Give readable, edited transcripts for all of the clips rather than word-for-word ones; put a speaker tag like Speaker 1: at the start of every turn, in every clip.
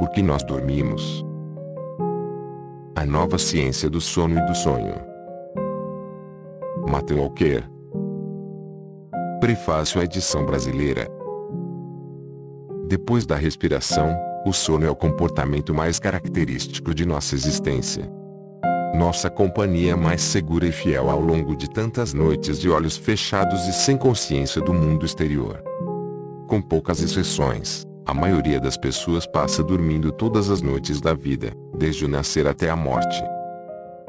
Speaker 1: Por que nós dormimos? A nova ciência do sono e do sonho. Matthew Walker. Prefácio à edição brasileira. Depois da respiração, o sono é o comportamento mais característico de nossa existência. Nossa companhia mais segura e fiel ao longo de tantas noites de olhos fechados e sem consciência do mundo exterior. Com poucas exceções, a maioria das pessoas passa dormindo todas as noites da vida, desde o nascer até a morte.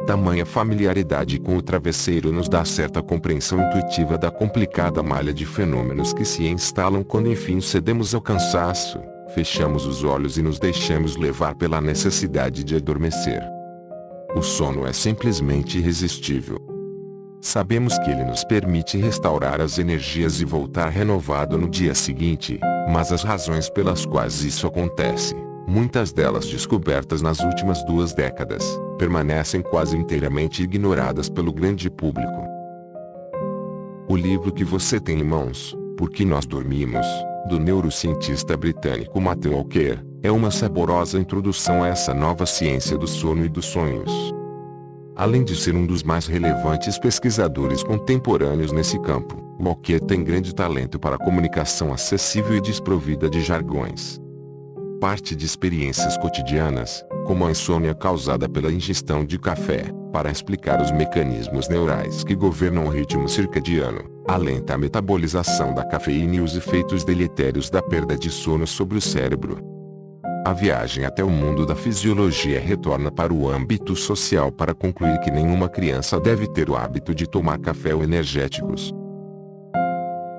Speaker 1: Tamanha familiaridade com o travesseiro nos dá certa compreensão intuitiva da complicada malha de fenômenos que se instalam quando enfim cedemos ao cansaço, fechamos os olhos e nos deixamos levar pela necessidade de adormecer. O sono é simplesmente irresistível. Sabemos que ele nos permite restaurar as energias e voltar renovado no dia seguinte, mas as razões pelas quais isso acontece, muitas delas descobertas nas últimas 2 décadas, permanecem quase inteiramente ignoradas pelo grande público. O livro que você tem em mãos, Por que nós dormimos, do neurocientista britânico Matthew Walker, é uma saborosa introdução a essa nova ciência do sono e dos sonhos. Além de ser um dos mais relevantes pesquisadores contemporâneos nesse campo, Walker tem grande talento para a comunicação acessível e desprovida de jargões. Parte de experiências cotidianas, como a insônia causada pela ingestão de café, para explicar os mecanismos neurais que governam o ritmo circadiano, a lenta metabolização da cafeína e os efeitos deletérios da perda de sono sobre o cérebro. A viagem até o mundo da fisiologia retorna para o âmbito social para concluir que nenhuma criança deve ter o hábito de tomar café ou energéticos.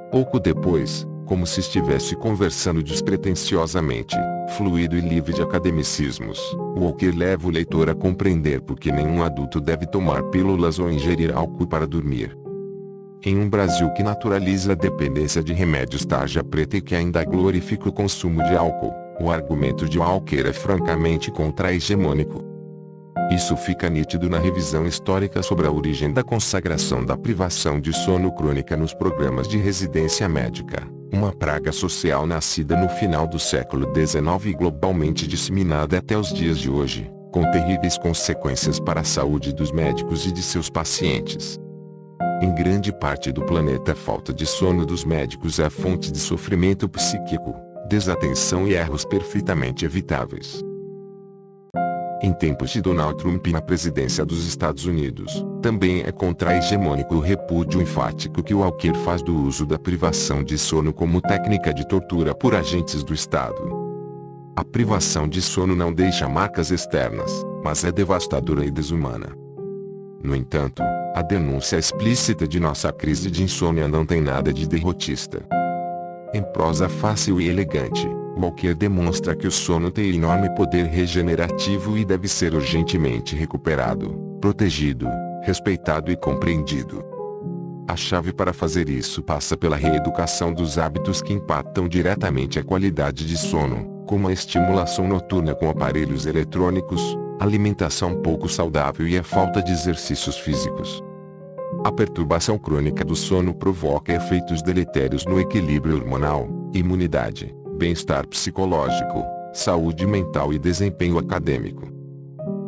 Speaker 1: Pouco depois, como se estivesse conversando despretensiosamente, fluido e livre de academicismos, Walker leva o leitor a compreender por que nenhum adulto deve tomar pílulas ou ingerir álcool para dormir. Em um Brasil que naturaliza a dependência de remédios tarja preta e que ainda glorifica o consumo de álcool, o argumento de Walker é francamente contra-hegemônico. Isso fica nítido na revisão histórica sobre a origem da consagração da privação de sono crônica nos programas de residência médica, uma praga social nascida no final do século XIX e globalmente disseminada até os dias de hoje, com terríveis consequências para a saúde dos médicos e de seus pacientes. Em grande parte do planeta, a falta de sono dos médicos é a fonte de sofrimento psíquico, desatenção e erros perfeitamente evitáveis. Em tempos de Donald Trump na presidência dos Estados Unidos, também é contra-hegemônico o repúdio enfático que Walker faz do uso da privação de sono como técnica de tortura por agentes do Estado. A privação de sono não deixa marcas externas, mas é devastadora e desumana. No entanto, a denúncia explícita de nossa crise de insônia não tem nada de derrotista. Em prosa fácil e elegante, Walker demonstra que o sono tem enorme poder regenerativo e deve ser urgentemente recuperado, protegido, respeitado e compreendido. A chave para fazer isso passa pela reeducação dos hábitos que impactam diretamente a qualidade de sono, como a estimulação noturna com aparelhos eletrônicos, alimentação pouco saudável e a falta de exercícios físicos. A perturbação crônica do sono provoca efeitos deletérios no equilíbrio hormonal, imunidade, bem-estar psicológico, saúde mental e desempenho acadêmico.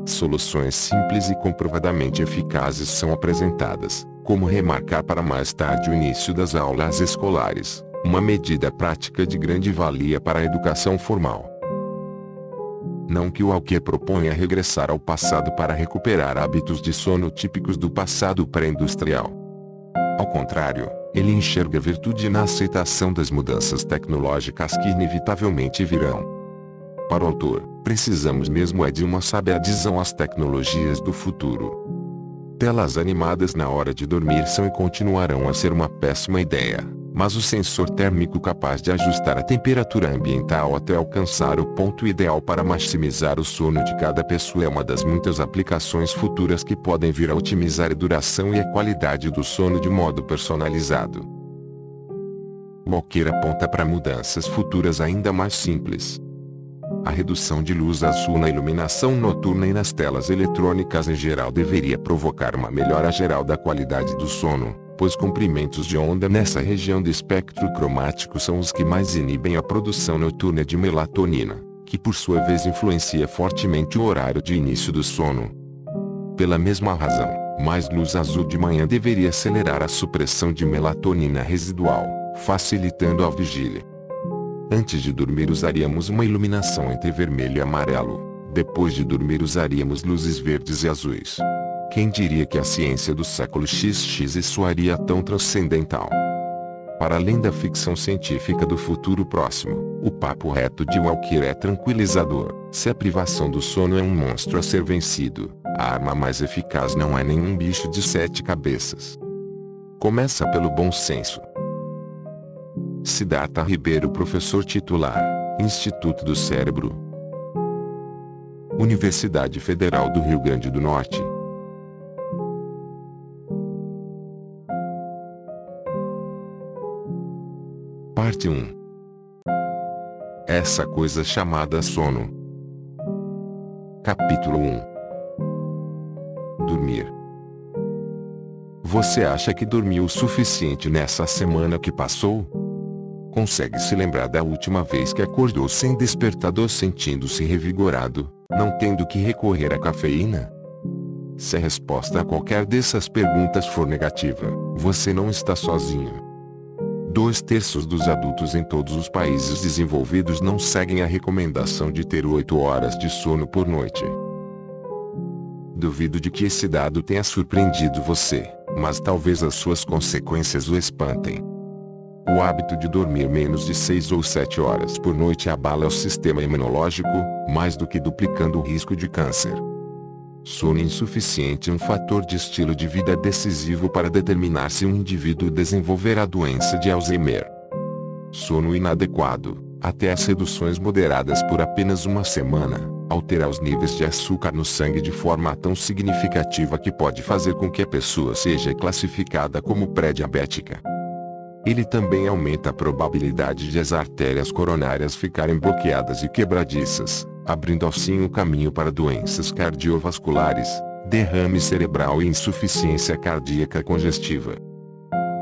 Speaker 1: Soluções simples e comprovadamente eficazes são apresentadas, como remarcar para mais tarde o início das aulas escolares, uma medida prática de grande valia para a educação formal. Não que o Walker proponha regressar ao passado para recuperar hábitos de sono típicos do passado pré-industrial. Ao contrário, ele enxerga virtude na aceitação das mudanças tecnológicas que inevitavelmente virão. Para o autor, precisamos mesmo de uma sábia adesão às tecnologias do futuro. Telas animadas na hora de dormir são e continuarão a ser uma péssima ideia, mas o sensor térmico capaz de ajustar a temperatura ambiental até alcançar o ponto ideal para maximizar o sono de cada pessoa é uma das muitas aplicações futuras que podem vir a otimizar a duração e a qualidade do sono de modo personalizado. Walker aponta para mudanças futuras ainda mais simples. A redução de luz azul na iluminação noturna e nas telas eletrônicas em geral deveria provocar uma melhora geral da qualidade do sono, pois comprimentos de onda nessa região do espectro cromático são os que mais inibem a produção noturna de melatonina, que por sua vez influencia fortemente o horário de início do sono. Pela mesma razão, mais luz azul de manhã deveria acelerar a supressão de melatonina residual, facilitando a vigília. Antes de dormir usaríamos uma iluminação entre vermelho e amarelo. Depois de dormir usaríamos luzes verdes e azuis. Quem diria que a ciência do século XX soaria tão transcendental? Para além da ficção científica do futuro próximo, o papo reto de Walker é tranquilizador. Se a privação do sono é um monstro a ser vencido, a arma mais eficaz não é nenhum bicho de 7 cabeças. Começa pelo bom senso. Siddhartha Ribeiro, professor titular, Instituto do Cérebro, Universidade Federal do Rio Grande do Norte. Parte 1. Essa coisa chamada sono. Capítulo 1. Dormir. Você acha que dormiu o suficiente nessa semana que passou? Consegue se lembrar da última vez que acordou sem despertador, sentindo-se revigorado, não tendo que recorrer à cafeína? Se a resposta a qualquer dessas perguntas for negativa, você não está sozinho. 2/3 dos adultos em todos os países desenvolvidos não seguem a recomendação de ter 8 horas de sono por noite. Duvido de que esse dado tenha surpreendido você, mas talvez as suas consequências o espantem. O hábito de dormir menos de 6 ou 7 horas por noite abala o sistema imunológico, mais do que duplicando o risco de câncer. Sono insuficiente é um fator de estilo de vida decisivo para determinar se um indivíduo desenvolverá a doença de Alzheimer. Sono inadequado, até as reduções moderadas por apenas uma semana, altera os níveis de açúcar no sangue de forma tão significativa que pode fazer com que a pessoa seja classificada como pré-diabética. Ele também aumenta a probabilidade de as artérias coronárias ficarem bloqueadas e quebradiças, abrindo assim o caminho para doenças cardiovasculares, derrame cerebral e insuficiência cardíaca congestiva.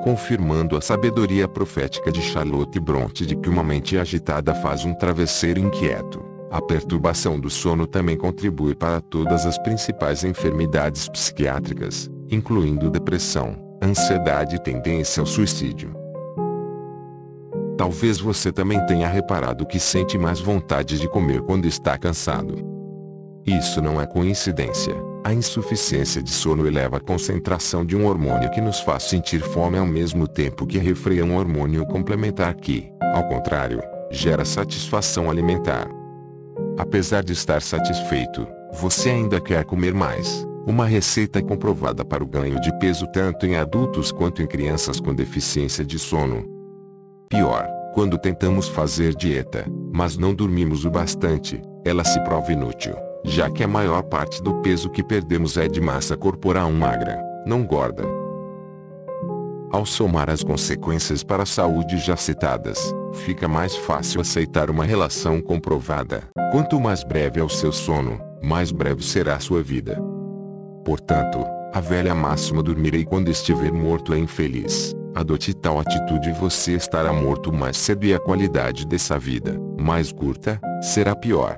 Speaker 1: Confirmando a sabedoria profética de Charlotte Brontë de que uma mente agitada faz um travesseiro inquieto, a perturbação do sono também contribui para todas as principais enfermidades psiquiátricas, incluindo depressão, ansiedade e tendência ao suicídio. Talvez você também tenha reparado que sente mais vontade de comer quando está cansado. Isso não é coincidência. A insuficiência de sono eleva a concentração de um hormônio que nos faz sentir fome ao mesmo tempo que refreia um hormônio complementar que, ao contrário, gera satisfação alimentar. Apesar de estar satisfeito, você ainda quer comer mais. Uma receita comprovada para o ganho de peso tanto em adultos quanto em crianças com deficiência de sono. Pior, quando tentamos fazer dieta, mas não dormimos o bastante, ela se prova inútil, já que a maior parte do peso que perdemos é de massa corporal magra, não gorda. Ao somar as consequências para a saúde já citadas, fica mais fácil aceitar uma relação comprovada. Quanto mais breve é o seu sono, mais breve será a sua vida. Portanto, a velha máxima "dormirei quando estiver morto" é infeliz. Adote tal atitude e você estará morto mais cedo e a qualidade dessa vida, mais curta, será pior.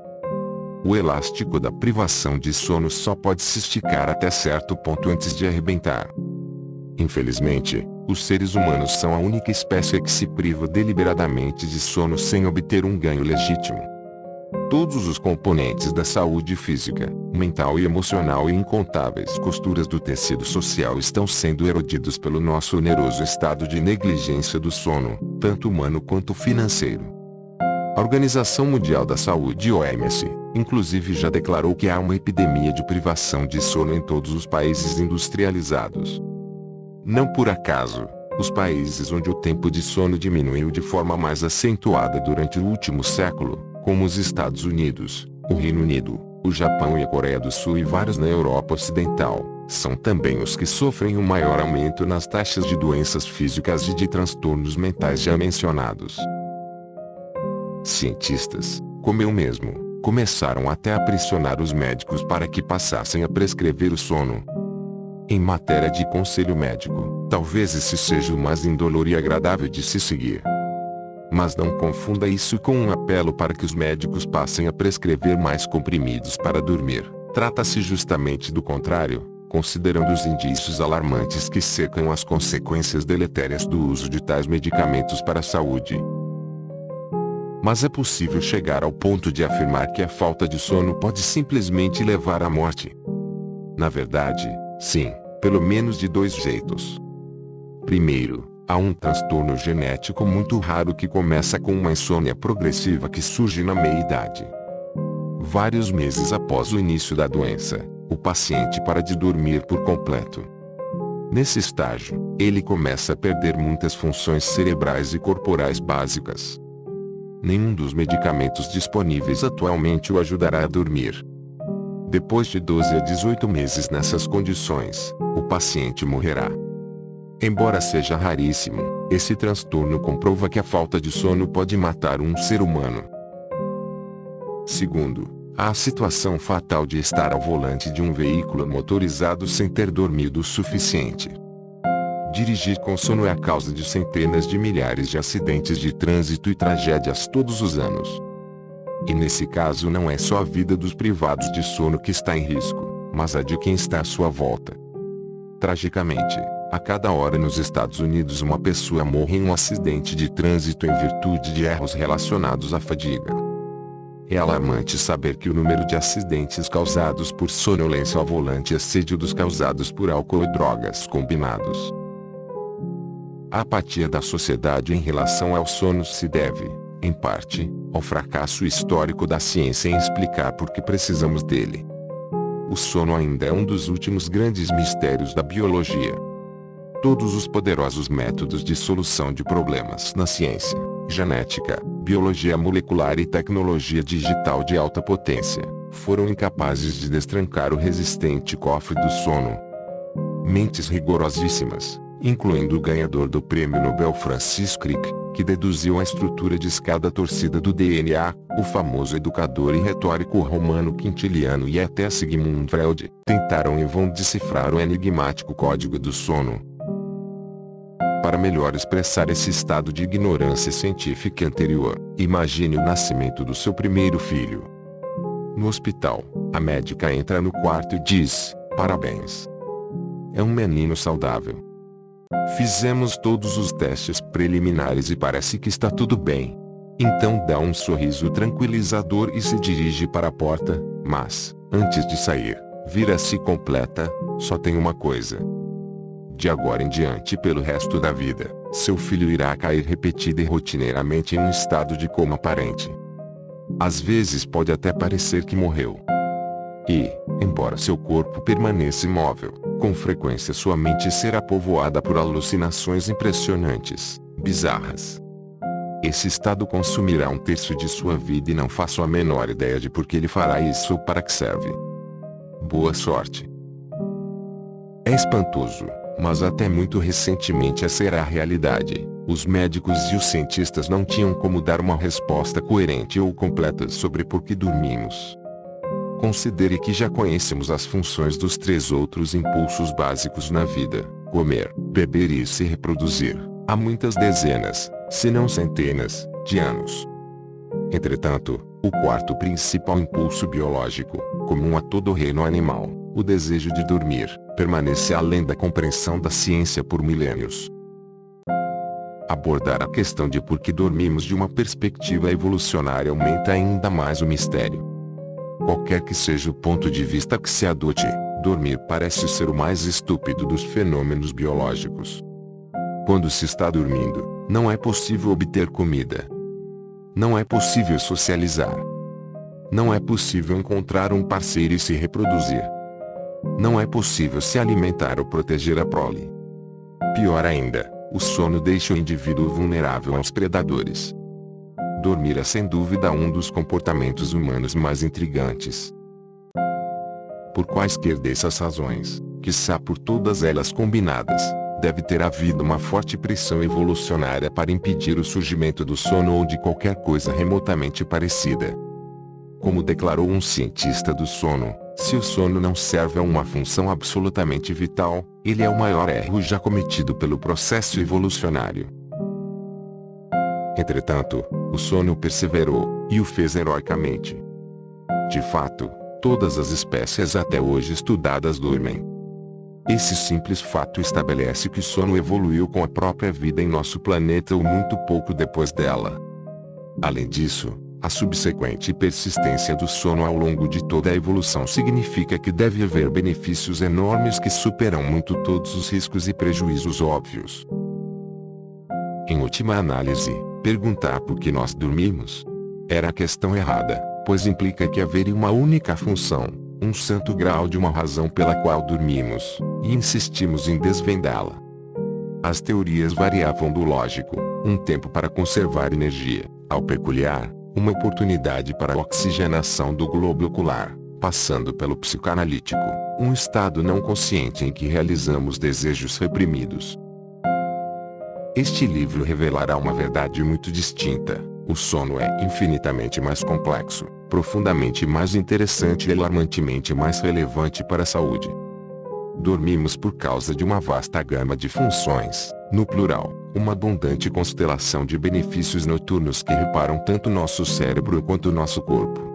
Speaker 1: O elástico da privação de sono só pode se esticar até certo ponto antes de arrebentar. Infelizmente, os seres humanos são a única espécie que se priva deliberadamente de sono sem obter um ganho legítimo. Todos os componentes da saúde física, mental e emocional e incontáveis costuras do tecido social estão sendo erodidos pelo nosso oneroso estado de negligência do sono, tanto humano quanto financeiro. A Organização Mundial da Saúde (OMS), inclusive já declarou que há uma epidemia de privação de sono em todos os países industrializados. Não por acaso, os países onde o tempo de sono diminuiu de forma mais acentuada durante o último século, como os Estados Unidos, o Reino Unido, o Japão e a Coreia do Sul e vários na Europa Ocidental, são também os que sofrem o maior aumento nas taxas de doenças físicas e de transtornos mentais já mencionados. Cientistas, como eu mesmo, começaram até a pressionar os médicos para que passassem a prescrever o sono. Em matéria de conselho médico, talvez esse seja o mais indolor e agradável de se seguir. Mas não confunda isso com um apelo para que os médicos passem a prescrever mais comprimidos para dormir. Trata-se justamente do contrário, considerando os indícios alarmantes que cercam as consequências deletérias do uso de tais medicamentos para a saúde. Mas é possível chegar ao ponto de afirmar que a falta de sono pode simplesmente levar à morte. Na verdade, sim, pelo menos de dois jeitos. Primeiro, há um transtorno genético muito raro que começa com uma insônia progressiva que surge na meia-idade. Vários meses após o início da doença, o paciente para de dormir por completo. Nesse estágio, ele começa a perder muitas funções cerebrais e corporais básicas. Nenhum dos medicamentos disponíveis atualmente o ajudará a dormir. Depois de 12 a 18 meses nessas condições, o paciente morrerá. Embora seja raríssimo, esse transtorno comprova que a falta de sono pode matar um ser humano. Segundo, há a situação fatal de estar ao volante de um veículo motorizado sem ter dormido o suficiente. Dirigir com sono é a causa de centenas de milhares de acidentes de trânsito e tragédias todos os anos. E nesse caso não é só a vida dos privados de sono que está em risco, mas a de quem está à sua volta. Tragicamente, a cada hora nos Estados Unidos uma pessoa morre em um acidente de trânsito em virtude de erros relacionados à fadiga. É alarmante saber que o número de acidentes causados por sonolência ao volante excede o dos causados por álcool e drogas combinados. A apatia da sociedade em relação ao sono se deve, em parte, ao fracasso histórico da ciência em explicar por que precisamos dele. O sono ainda é um dos últimos grandes mistérios da biologia. Todos os poderosos métodos de solução de problemas na ciência, genética, biologia molecular e tecnologia digital de alta potência, foram incapazes de destrancar o resistente cofre do sono. Mentes rigorosíssimas, incluindo o ganhador do Prêmio Nobel Francis Crick, que deduziu a estrutura de escada torcida do DNA, o famoso educador e retórico romano Quintiliano e até Sigmund Freud, tentaram em vão decifrar o enigmático código do sono. Para melhor expressar esse estado de ignorância científica anterior, imagine o nascimento do seu primeiro filho. No hospital, a médica entra no quarto e diz: "Parabéns. É um menino saudável. Fizemos todos os testes preliminares e parece que está tudo bem." Então dá um sorriso tranquilizador e se dirige para a porta, mas, antes de sair, vira-se e completa: "Só tem uma coisa. De agora em diante e pelo resto da vida, seu filho irá cair repetida e rotineiramente em um estado de coma aparente. Às vezes pode até parecer que morreu. E, embora seu corpo permaneça imóvel, com frequência sua mente será povoada por alucinações impressionantes, bizarras. Esse estado consumirá um terço de sua vida e não faço a menor ideia de por que ele fará isso ou para que serve. Boa sorte." É espantoso, mas até muito recentemente essa era a realidade. Os médicos e os cientistas não tinham como dar uma resposta coerente ou completa sobre por que dormimos. Considere que já conhecemos as funções dos 3 outros impulsos básicos na vida: comer, beber e se reproduzir, há muitas dezenas, se não centenas, de anos. Entretanto, o quarto principal impulso biológico, comum a todo o reino animal, o desejo de dormir, permanece além da compreensão da ciência por milênios. Abordar a questão de por que dormimos de uma perspectiva evolucionária aumenta ainda mais o mistério. Qualquer que seja o ponto de vista que se adote, dormir parece ser o mais estúpido dos fenômenos biológicos. Quando se está dormindo, não é possível obter comida. Não é possível socializar. Não é possível encontrar um parceiro e se reproduzir. Não é possível se alimentar ou proteger a prole. Pior ainda, o sono deixa o indivíduo vulnerável aos predadores. Dormir é sem dúvida um dos comportamentos humanos mais intrigantes. Por quaisquer dessas razões, quiçá por todas elas combinadas, deve ter havido uma forte pressão evolucionária para impedir o surgimento do sono ou de qualquer coisa remotamente parecida. Como declarou um cientista do sono, se o sono não serve a uma função absolutamente vital, ele é o maior erro já cometido pelo processo evolucionário. Entretanto, o sono perseverou, e o fez heroicamente. De fato, todas as espécies até hoje estudadas dormem. Esse simples fato estabelece que o sono evoluiu com a própria vida em nosso planeta ou muito pouco depois dela. Além disso, a subsequente persistência do sono ao longo de toda a evolução significa que deve haver benefícios enormes que superam muito todos os riscos e prejuízos óbvios. Em última análise, perguntar por que nós dormimos era a questão errada, pois implica que haveria uma única função, um santo grau de uma razão pela qual dormimos, e insistimos em desvendá-la. As teorias variavam do lógico, um tempo para conservar energia, ao peculiar, uma oportunidade para a oxigenação do globo ocular, passando pelo psicanalítico, um estado não consciente em que realizamos desejos reprimidos. Este livro revelará uma verdade muito distinta: o sono é infinitamente mais complexo, profundamente mais interessante e alarmantemente mais relevante para a saúde. Dormimos por causa de uma vasta gama de funções, no plural, uma abundante constelação de benefícios noturnos que reparam tanto nosso cérebro quanto nosso corpo.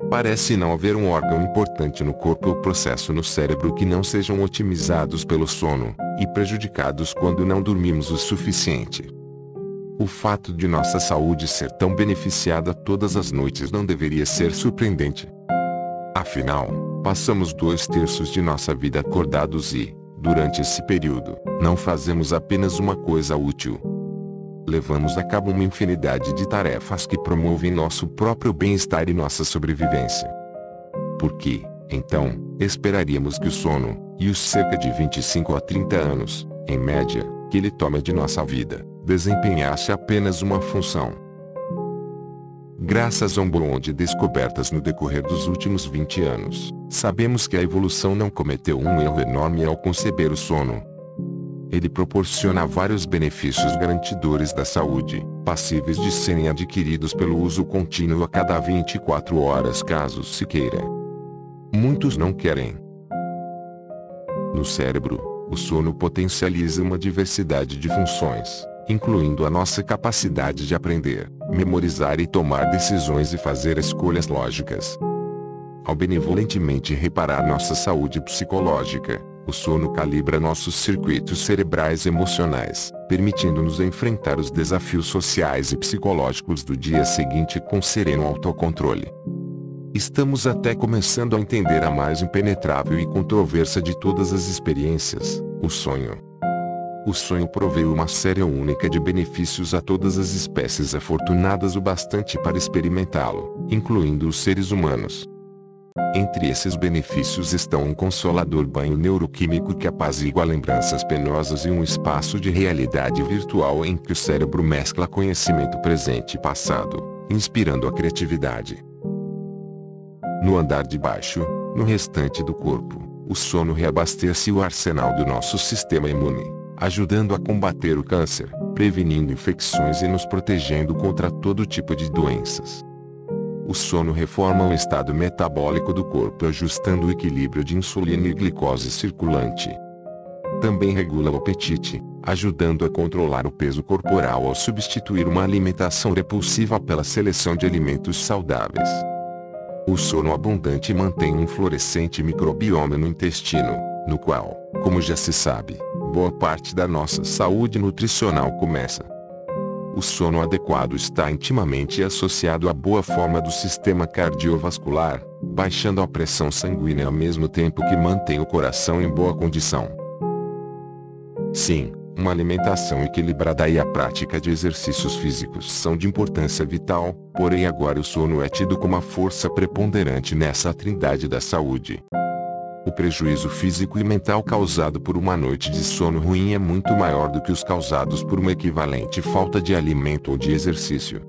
Speaker 1: Parece não haver um órgão importante no corpo ou processo no cérebro que não sejam otimizados pelo sono, e prejudicados quando não dormimos o suficiente. O fato de nossa saúde ser tão beneficiada todas as noites não deveria ser surpreendente. Afinal, passamos 2/3 de nossa vida acordados e, durante esse período, não fazemos apenas uma coisa útil. Levamos a cabo uma infinidade de tarefas que promovem nosso próprio bem-estar e nossa sobrevivência. Por que, então, esperaríamos que o sono, e os cerca de 25 a 30 anos, em média, que ele toma de nossa vida, desempenhasse apenas uma função? Graças a um bom de descobertas no decorrer dos últimos 20 anos, sabemos que a evolução não cometeu um erro enorme ao conceber o sono. Ele proporciona vários benefícios garantidores da saúde, passíveis de serem adquiridos pelo uso contínuo a cada 24 horas caso se queira. Muitos não querem. No cérebro, o sono potencializa uma diversidade de funções, incluindo a nossa capacidade de aprender, memorizar e tomar decisões e fazer escolhas lógicas. Ao benevolentemente reparar nossa saúde psicológica, o sono calibra nossos circuitos cerebrais emocionais, permitindo-nos enfrentar os desafios sociais e psicológicos do dia seguinte com sereno autocontrole. Estamos até começando a entender a mais impenetrável e controversa de todas as experiências, o sonho. O sonho provê uma série única de benefícios a todas as espécies afortunadas o bastante para experimentá-lo, incluindo os seres humanos. Entre esses benefícios estão um consolador banho neuroquímico que apazigua lembranças penosas e um espaço de realidade virtual em que o cérebro mescla conhecimento presente e passado, inspirando a criatividade. No andar de baixo, no restante do corpo, o sono reabastece o arsenal do nosso sistema imune, ajudando a combater o câncer, prevenindo infecções e nos protegendo contra todo tipo de doenças. O sono reforma o estado metabólico do corpo ajustando o equilíbrio de insulina e glicose circulante. Também regula o apetite, ajudando a controlar o peso corporal ao substituir uma alimentação repulsiva pela seleção de alimentos saudáveis. O sono abundante mantém um florescente microbioma no intestino, no qual, como já se sabe, boa parte da nossa saúde nutricional começa. O sono adequado está intimamente associado à boa forma do sistema cardiovascular, baixando a pressão sanguínea ao mesmo tempo que mantém o coração em boa condição. Sim, uma alimentação equilibrada e a prática de exercícios físicos são de importância vital, porém agora o sono é tido como a força preponderante nessa trindade da saúde. O prejuízo físico e mental causado por uma noite de sono ruim é muito maior do que os causados por uma equivalente falta de alimento ou de exercício.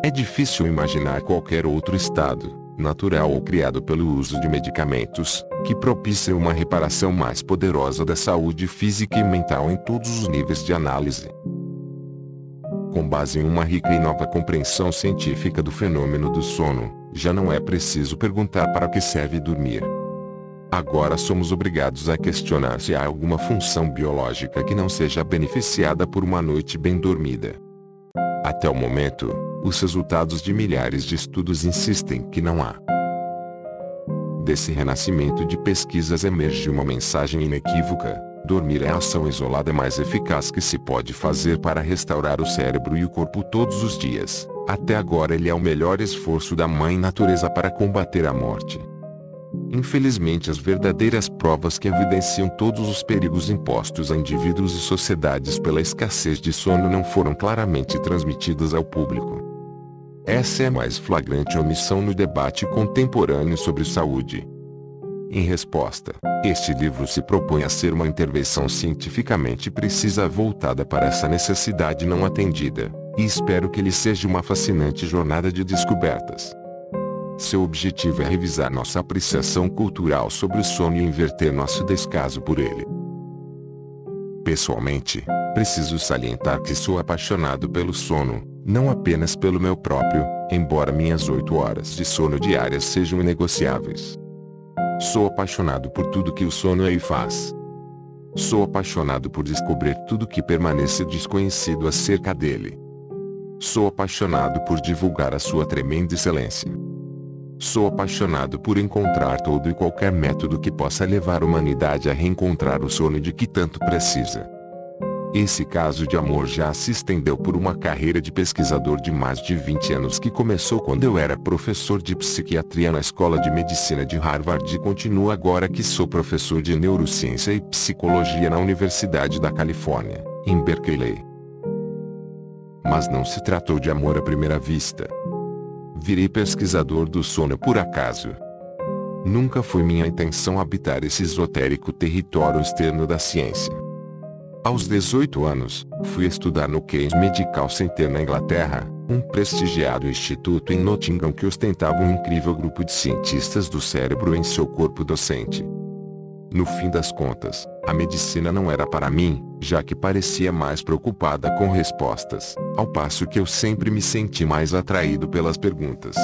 Speaker 1: É difícil imaginar qualquer outro estado, natural ou criado pelo uso de medicamentos, que propiciem uma reparação mais poderosa da saúde física e mental em todos os níveis de análise. Com base em uma rica e nova compreensão científica do fenômeno do sono, já não é preciso perguntar para que serve dormir. Agora somos obrigados a questionar se há alguma função biológica que não seja beneficiada por uma noite bem dormida. Até o momento, os resultados de milhares de estudos insistem que não há. Desse renascimento de pesquisas emerge uma mensagem inequívoca: dormir é a ação isolada mais eficaz que se pode fazer para restaurar o cérebro e o corpo todos os dias. Até agora ele é o melhor esforço da Mãe Natureza para combater a morte. Infelizmente, as verdadeiras provas que evidenciam todos os perigos impostos a indivíduos e sociedades pela escassez de sono não foram claramente transmitidas ao público. Essa é a mais flagrante omissão no debate contemporâneo sobre saúde. Em resposta, este livro se propõe a ser uma intervenção cientificamente precisa voltada para essa necessidade não atendida, e espero que ele seja uma fascinante jornada de descobertas. Seu objetivo é revisar nossa apreciação cultural sobre o sono e inverter nosso descaso por ele. Pessoalmente, preciso salientar que sou apaixonado pelo sono, não apenas pelo meu próprio, embora minhas 8 horas de sono diárias sejam inegociáveis. Sou apaixonado por tudo que o sono é e faz. Sou apaixonado por descobrir tudo que permanece desconhecido acerca dele. Sou apaixonado por divulgar a sua tremenda excelência. Sou apaixonado por encontrar todo e qualquer método que possa levar a humanidade a reencontrar o sono de que tanto precisa. Esse caso de amor já se estendeu por uma carreira de pesquisador de mais de 20 anos que começou quando eu era professor de psiquiatria na Escola de Medicina de Harvard e continua agora que sou professor de neurociência e psicologia na Universidade da Califórnia, em Berkeley. Mas não se tratou de amor à primeira vista. Virei pesquisador do sono por acaso. Nunca foi minha intenção habitar esse esotérico território externo da ciência. Aos 18 anos, fui estudar no Case Medical Center na Inglaterra, um prestigiado instituto em Nottingham que ostentava um incrível grupo de cientistas do cérebro em seu corpo docente. No fim das contas, a medicina não era para mim, já que parecia mais preocupada com respostas, ao passo que eu sempre me senti mais atraído pelas perguntas.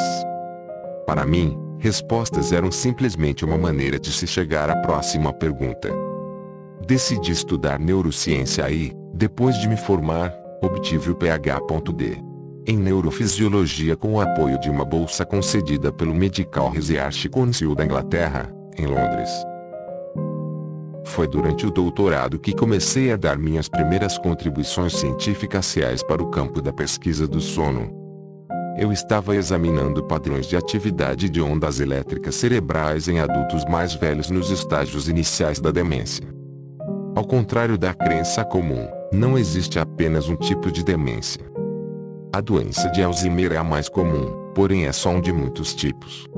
Speaker 1: Para mim, respostas eram simplesmente uma maneira de se chegar à próxima pergunta. Decidi estudar neurociência e, depois de me formar, obtive o Ph.D. em neurofisiologia com o apoio de uma bolsa concedida pelo Medical Research Council da Inglaterra, em Londres. Foi durante o doutorado que comecei a dar minhas primeiras contribuições científicas reais para o campo da pesquisa do sono. Eu estava examinando padrões de atividade de ondas elétricas cerebrais em adultos mais velhos nos estágios iniciais da demência. Ao contrário da crença comum, não existe apenas um tipo de demência. A doença de Alzheimer é a mais comum, porém é só um de muitos tipos.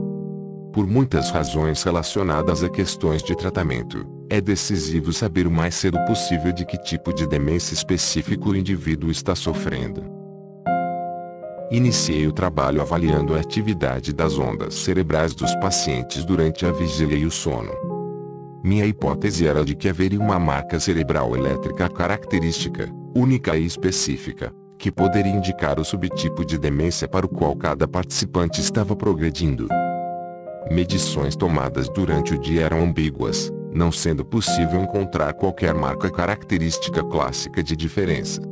Speaker 1: Por muitas razões relacionadas a questões de tratamento, é decisivo saber o mais cedo possível de que tipo de demência específico o indivíduo está sofrendo. Iniciei o trabalho avaliando a atividade das ondas cerebrais dos pacientes durante a vigília e o sono. Minha hipótese era de que haveria uma marca cerebral elétrica característica, única e específica, que poderia indicar o subtipo de demência para o qual cada participante estava progredindo. Medições tomadas durante o dia eram ambíguas, não sendo possível encontrar qualquer marca característica clássica de diferença.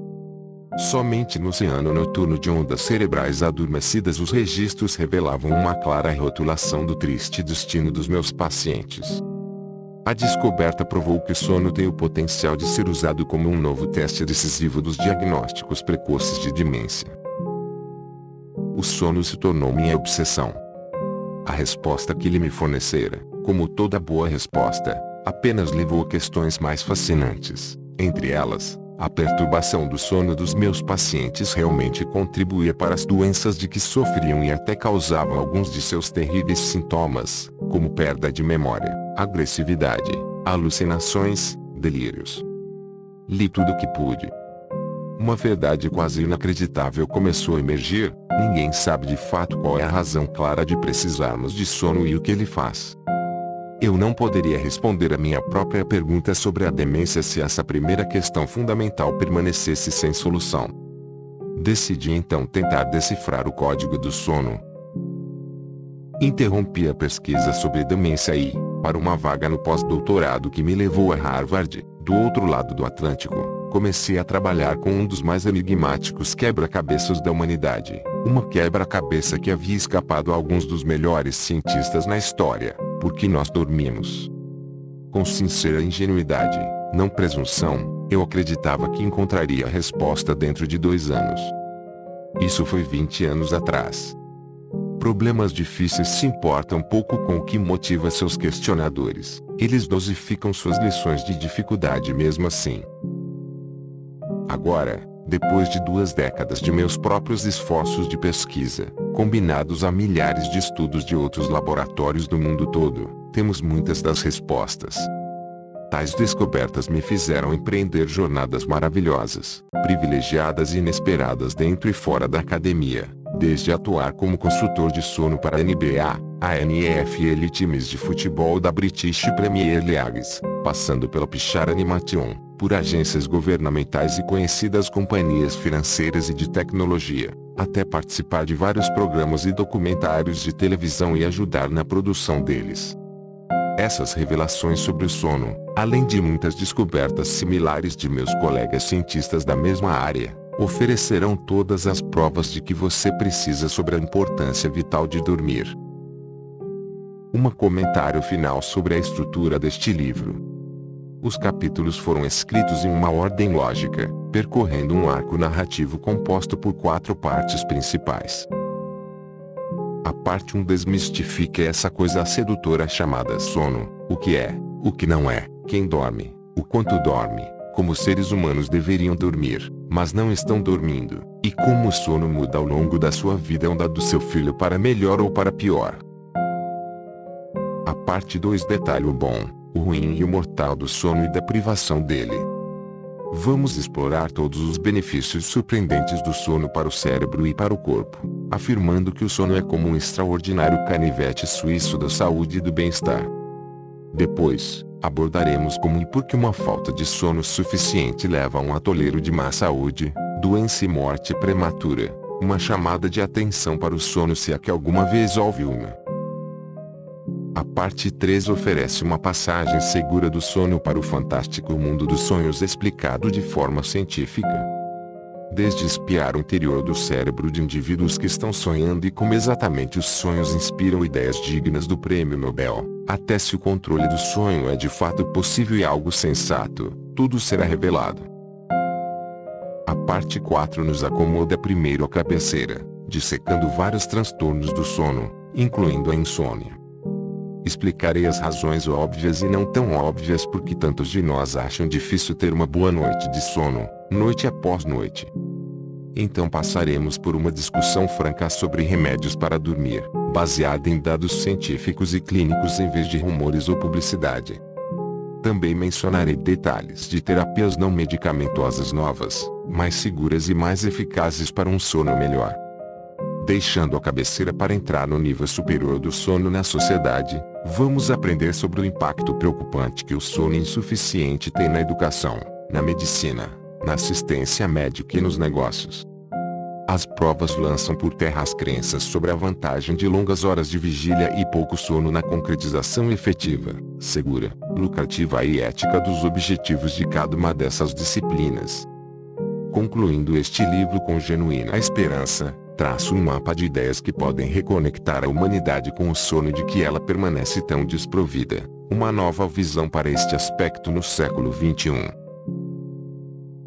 Speaker 1: Somente no oceano noturno de ondas cerebrais adormecidas os registros revelavam uma clara rotulação do triste destino dos meus pacientes. A descoberta provou que o sono tem o potencial de ser usado como um novo teste decisivo dos diagnósticos precoces de demência. O sono se tornou minha obsessão. A resposta que ele me fornecera, como toda boa resposta, apenas levou a questões mais fascinantes. Entre elas, a perturbação do sono dos meus pacientes realmente contribuía para as doenças de que sofriam e até causava alguns de seus terríveis sintomas, como perda de memória, agressividade, alucinações, delírios. Li tudo o que pude. Uma verdade quase inacreditável começou a emergir: ninguém sabe de fato qual é a razão clara de precisarmos de sono e o que ele faz. Eu não poderia responder a minha própria pergunta sobre a demência se essa primeira questão fundamental permanecesse sem solução. Decidi então tentar decifrar o código do sono. Interrompi a pesquisa sobre demência e, para uma vaga no pós-doutorado que me levou a Harvard, do outro lado do Atlântico, comecei a trabalhar com um dos mais enigmáticos quebra-cabeças da humanidade. Uma quebra-cabeça que havia escapado a alguns dos melhores cientistas na história. Por que nós dormimos? Com sincera ingenuidade, não presunção, eu acreditava que encontraria a resposta dentro de 2 anos. Isso foi 20 anos atrás. Problemas difíceis se importam pouco com o que motiva seus questionadores. Eles dosificam suas lições de dificuldade mesmo assim. Agora, depois de 2 décadas de meus próprios esforços de pesquisa, combinados a milhares de estudos de outros laboratórios do mundo todo, temos muitas das respostas. Tais descobertas me fizeram empreender jornadas maravilhosas, privilegiadas e inesperadas dentro e fora da academia, desde atuar como consultor de sono para a NBA, a NFL e times de futebol da British Premier League, passando pela Pixar Animation, por agências governamentais e conhecidas companhias financeiras e de tecnologia, até participar de vários programas e documentários de televisão e ajudar na produção deles. Essas revelações sobre o sono, além de muitas descobertas similares de meus colegas cientistas da mesma área, oferecerão todas as provas de que você precisa sobre a importância vital de dormir. Um comentário final sobre a estrutura deste livro. Os capítulos foram escritos em uma ordem lógica, percorrendo um arco narrativo composto por 4 partes principais. A parte 1 desmistifica essa coisa sedutora chamada sono: o que é, o que não é, quem dorme, o quanto dorme, como os seres humanos deveriam dormir, mas não estão dormindo, e como o sono muda ao longo da sua vida, onda do seu filho para melhor ou para pior. A parte 2 detalha o bom, o ruim e o mortal do sono e da privação dele. Vamos explorar todos os benefícios surpreendentes do sono para o cérebro e para o corpo, afirmando que o sono é como um extraordinário canivete suíço da saúde e do bem-estar. Depois, abordaremos como e por que uma falta de sono suficiente leva a um atoleiro de má saúde, doença e morte prematura, uma chamada de atenção para o sono se é que alguma vez houve uma. A parte 3 oferece uma passagem segura do sono para o fantástico mundo dos sonhos explicado de forma científica. Desde espiar o interior do cérebro de indivíduos que estão sonhando e como exatamente os sonhos inspiram ideias dignas do prêmio Nobel, até se o controle do sonho é de fato possível e algo sensato, tudo será revelado. A parte 4 nos acomoda primeiro à cabeceira, dissecando vários transtornos do sono, incluindo a insônia. Explicarei as razões óbvias e não tão óbvias por que tantos de nós acham difícil ter uma boa noite de sono, noite após noite. Então passaremos por uma discussão franca sobre remédios para dormir, baseada em dados científicos e clínicos em vez de rumores ou publicidade. Também mencionarei detalhes de terapias não medicamentosas novas, mais seguras e mais eficazes para um sono melhor. Deixando a cabeceira para entrar no nível superior do sono na sociedade, vamos aprender sobre o impacto preocupante que o sono insuficiente tem na educação, na medicina, na assistência médica e nos negócios. As provas lançam por terra as crenças sobre a vantagem de longas horas de vigília e pouco sono na concretização efetiva, segura, lucrativa e ética dos objetivos de cada uma dessas disciplinas. Concluindo este livro com genuína esperança, traço um mapa de ideias que podem reconectar a humanidade com o sono de que ela permanece tão desprovida, uma nova visão para este aspecto no século XXI.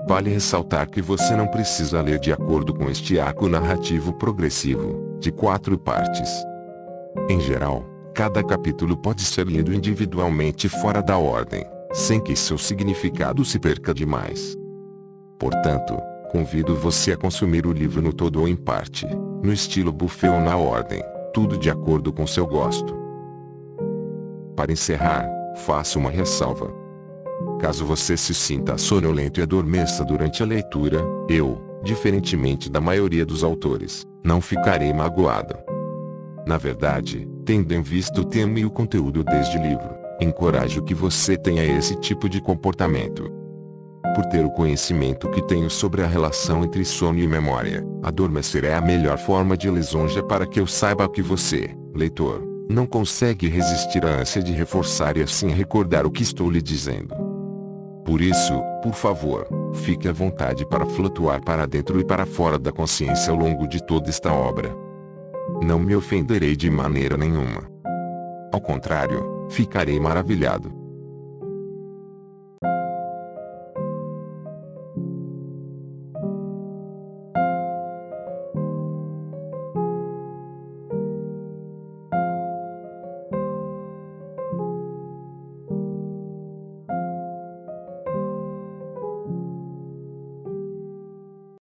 Speaker 1: Vale ressaltar que você não precisa ler de acordo com este arco narrativo progressivo, de 4 partes. Em geral, cada capítulo pode ser lido individualmente fora da ordem, sem que seu significado se perca demais. Portanto, convido você a consumir o livro no todo ou em parte, no estilo buffet ou na ordem, tudo de acordo com seu gosto. Para encerrar, faço uma ressalva. Caso você se sinta sonolento e adormeça durante a leitura, eu, diferentemente da maioria dos autores, não ficarei magoado. Na verdade, tendo em vista o tema e o conteúdo deste livro, encorajo que você tenha esse tipo de comportamento. Por ter o conhecimento que tenho sobre a relação entre sono e memória, adormecer é a melhor forma de lisonja para que eu saiba que você, leitor, não consegue resistir à ânsia de reforçar e assim recordar o que estou lhe dizendo. Por isso, por favor, Fique à vontade para flutuar para dentro e para fora da consciência ao longo de toda esta obra. Não me ofenderei de maneira nenhuma. Ao contrário, ficarei maravilhado.